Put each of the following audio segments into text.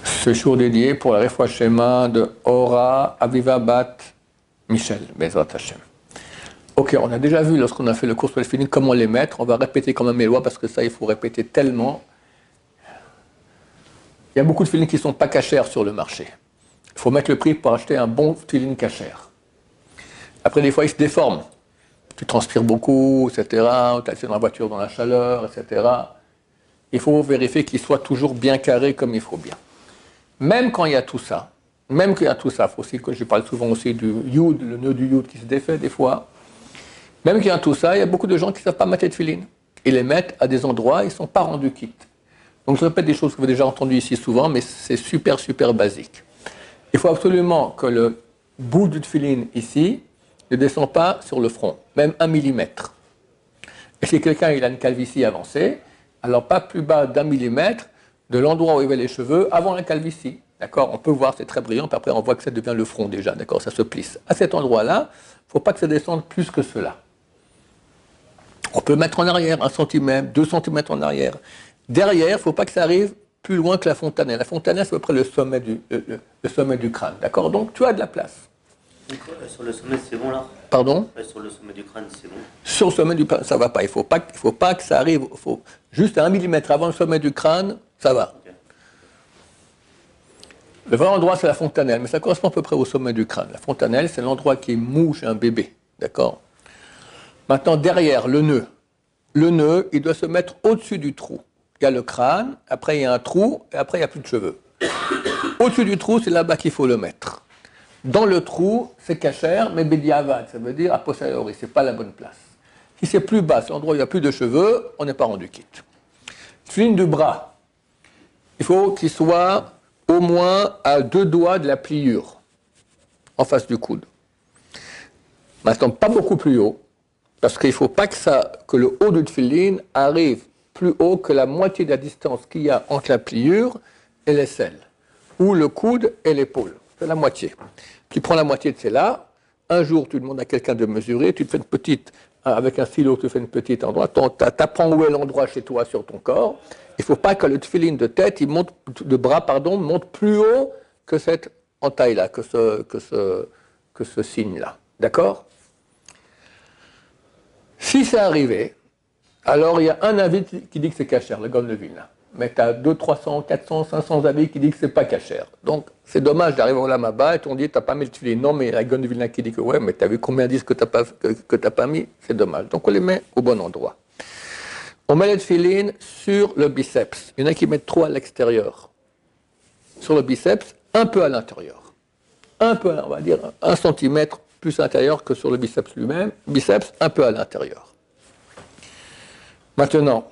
Ce jour dédié pour la Refoua Shema de Ora Aviva Bat Michel, Bezrat Hashem. Ok, on a déjà vu lorsqu'on a fait le cours sur les filines comment les mettre. On va répéter quand même les lois parce que ça, il faut répéter tellement. Il y a beaucoup de filines qui ne sont pas cachères sur le marché. Il faut mettre le prix pour acheter un bon filine cachère. Après, des fois, ils se déforment. Tu transpires beaucoup, etc. Tu as dans la voiture dans la chaleur, etc. Il faut vérifier qu'il soit toujours bien carré comme il faut bien. Même quand il y a tout ça, faut aussi que je parle souvent aussi du youd, le nœud du youd qui se défait des fois. Même qu'il y a tout ça, il y a beaucoup de gens qui ne savent pas mettre de filines. Ils les mettent à des endroits, ils ne sont pas rendus quittes. Donc je répète des choses que vous avez déjà entendues ici souvent, mais c'est super, super basique. Il faut absolument que le bout du filine ici ne descend pas sur le front, même 1 millimètre. Et si quelqu'un il a une calvitie avancée, alors pas plus bas d'1 millimètre de l'endroit où il y avait les cheveux avant la calvitie. D'accord? On peut voir, c'est très brillant, puis après on voit que ça devient le front déjà. D'accord? Ça se plisse. À cet endroit-là, il ne faut pas que ça descende plus que cela. On peut mettre en arrière 1 cm, 2 cm en arrière. Derrière, il ne faut pas que ça arrive plus loin que la fontanelle. La fontanelle, c'est à peu près le sommet du crâne. D'accord? Donc tu as de la place. Sur le sommet, c'est bon là? Pardon? Sur le sommet du crâne, c'est bon? Sur le sommet du crâne, ça ne va pas. Il ne faut pas que ça arrive. Faut juste à 1 millimètre avant le sommet du crâne, ça va. Okay. Le vrai endroit, c'est la fontanelle, mais ça correspond à peu près au sommet du crâne. La fontanelle, c'est l'endroit qui est mou chez un bébé. D'accord? Maintenant, derrière, le nœud. Le nœud, il doit se mettre au-dessus du trou. Il y a le crâne, après il y a un trou, et après il n'y a plus de cheveux. Au-dessus du trou, c'est là-bas qu'il faut le mettre. Dans le trou, c'est cachère, mais bédiavad, ça veut dire a posteriori, c'est pas la bonne place. Si c'est plus bas, c'est l'endroit où il n'y a plus de cheveux, on n'est pas rendu quitte. Ligne du bras, il faut qu'il soit au moins à 2 doigts de la pliure, en face du coude. Maintenant, pas beaucoup plus haut, parce qu'il ne faut pas que le haut du tefillin arrive plus haut que la moitié de la distance qu'il y a entre la pliure et l'aisselle, ou le coude et l'épaule. C'est la moitié. Tu prends la moitié de celle-là, un jour tu demandes à quelqu'un de mesurer, tu te fais une petite, avec un stylo, tu fais une petite endroit, tu apprends où est l'endroit chez toi sur ton corps. Il ne faut pas que le tefillin de tête, de bras, monte plus haut que cette entaille-là, que ce signe-là. D'accord? Si c'est arrivé, alors il y a un avis qui dit que c'est cachère, le Gaon de Vilna. Mais tu as 200, 300, 400, 500 avis qui disent que c'est pas cachère. Donc c'est dommage d'arriver au Lamaba et on dit tu n'as pas mis le tefillin. Non, mais la Gaon de Vilna qui dit que ouais, mais tu as vu combien disent que tu n'as pas mis, c'est dommage. Donc on les met au bon endroit. On met les tefillin sur le biceps. Il y en a qui mettent trop à l'extérieur. Sur le biceps, un peu à l'intérieur. Un peu, on va dire 1 cm plus à l'intérieur que sur le biceps lui-même. Biceps, un peu à l'intérieur. Maintenant,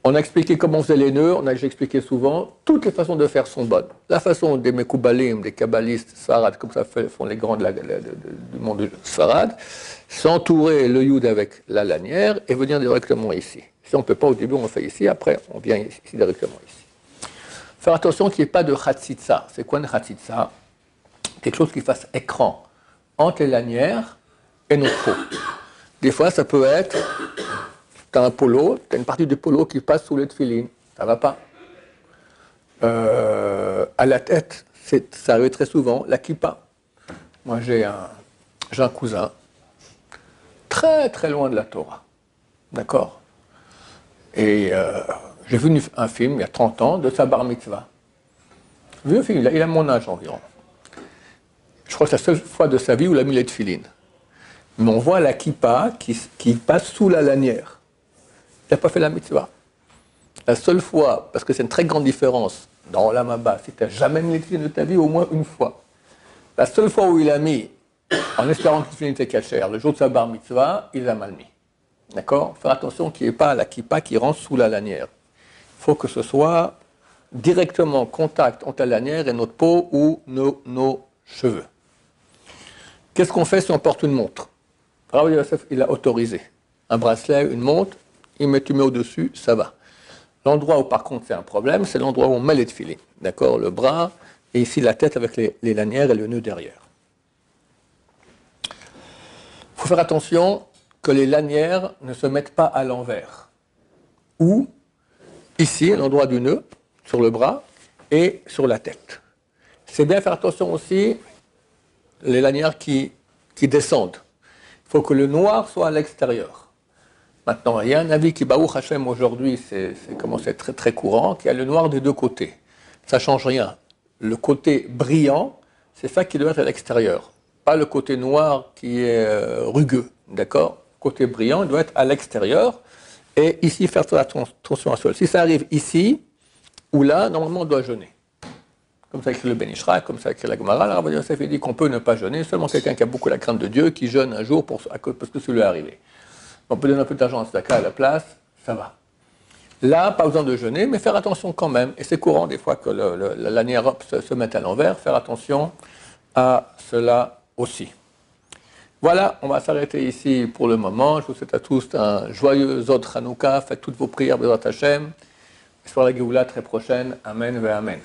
on a expliqué comment on faisait les nœuds, j'ai expliqué souvent, toutes les façons de faire sont bonnes. La façon des Mekoubalim, des kabbalistes, Sfarad, comme ça font les grands du monde Sfarad, s'entourer le Yud avec la lanière et venir directement ici. Si on ne peut pas au début, on le fait ici, après on vient ici directement ici. Faire attention qu'il n'y ait pas de Khatsitsa. C'est quoi une Khatsitsa? Quelque chose qui fasse écran entre les lanières et notre peau. Des fois, ça peut être... Tu as un polo, tu as une partie du polo qui passe sous le tefillin. Ça ne va pas. À la tête, ça arrive très souvent, la kippa. Moi, j'ai un cousin, très très loin de la Torah. D'accord? Et j'ai vu un film, il y a 30 ans, de sa bar mitzvah. J'ai vu un film, il a mon âge environ. Je crois que c'est la seule fois de sa vie où il a mis les tefillin. Mais on voit la kippa qui passe sous la lanière. Il n'a pas fait la mitzvah. La seule fois, parce que c'est une très grande différence dans la Maba, si tu n'as jamais mis les tefillin de ta vie, au moins une fois. La seule fois où il a mis, en espérant que le tefillin était cachère, le jour de sa bar mitzvah, il l'a mal mis. D'accord? Faire attention qu'il n'y ait pas la kippa qui rentre sous la lanière. Il faut que ce soit directement en contact entre la lanière et notre peau ou nos cheveux. Qu'est-ce qu'on fait si on porte une montre? Rabbi Yosef, il a autorisé. Un bracelet, une montre, tu mets au-dessus, ça va. L'endroit où par contre c'est un problème, c'est l'endroit où on met les tefillin. D'accord? Le bras, et ici la tête avec les lanières et le nœud derrière. Il faut faire attention que les lanières ne se mettent pas à l'envers. Ou, ici, à l'endroit du nœud, sur le bras, et sur la tête. C'est bien faire attention aussi les lanières qui descendent. Il faut que le noir soit à l'extérieur. Maintenant, il y a un avis qui, Baruch Hashem, aujourd'hui, c'est commencé à être très, très courant, qui a le noir des deux côtés. Ça ne change rien. Le côté brillant, c'est ça qui doit être à l'extérieur. Pas le côté noir qui est rugueux, d'accord? Le côté brillant, il doit être à l'extérieur. Et ici, faire attention à cela. Si ça arrive ici, ou là, normalement, on doit jeûner. Comme ça écrit le Ben Ishra, comme ça écrit la Gemara, le Rabbi Yosef dit qu'on peut ne pas jeûner, seulement quelqu'un qui a beaucoup la crainte de Dieu, qui jeûne un jour parce que ça lui est arrivé. On peut donner un peu d'argent à Tzedaka à la place, ça va. Là, pas besoin de jeûner, mais faire attention quand même. Et c'est courant des fois que la lanière se mette à l'envers, faire attention à cela aussi. Voilà, on va s'arrêter ici pour le moment. Je vous souhaite à tous un joyeux Zod Hanouka. Faites toutes vos prières, Bezrat Hashem. Espoir la Géoula très prochaine. Amen ve Amen.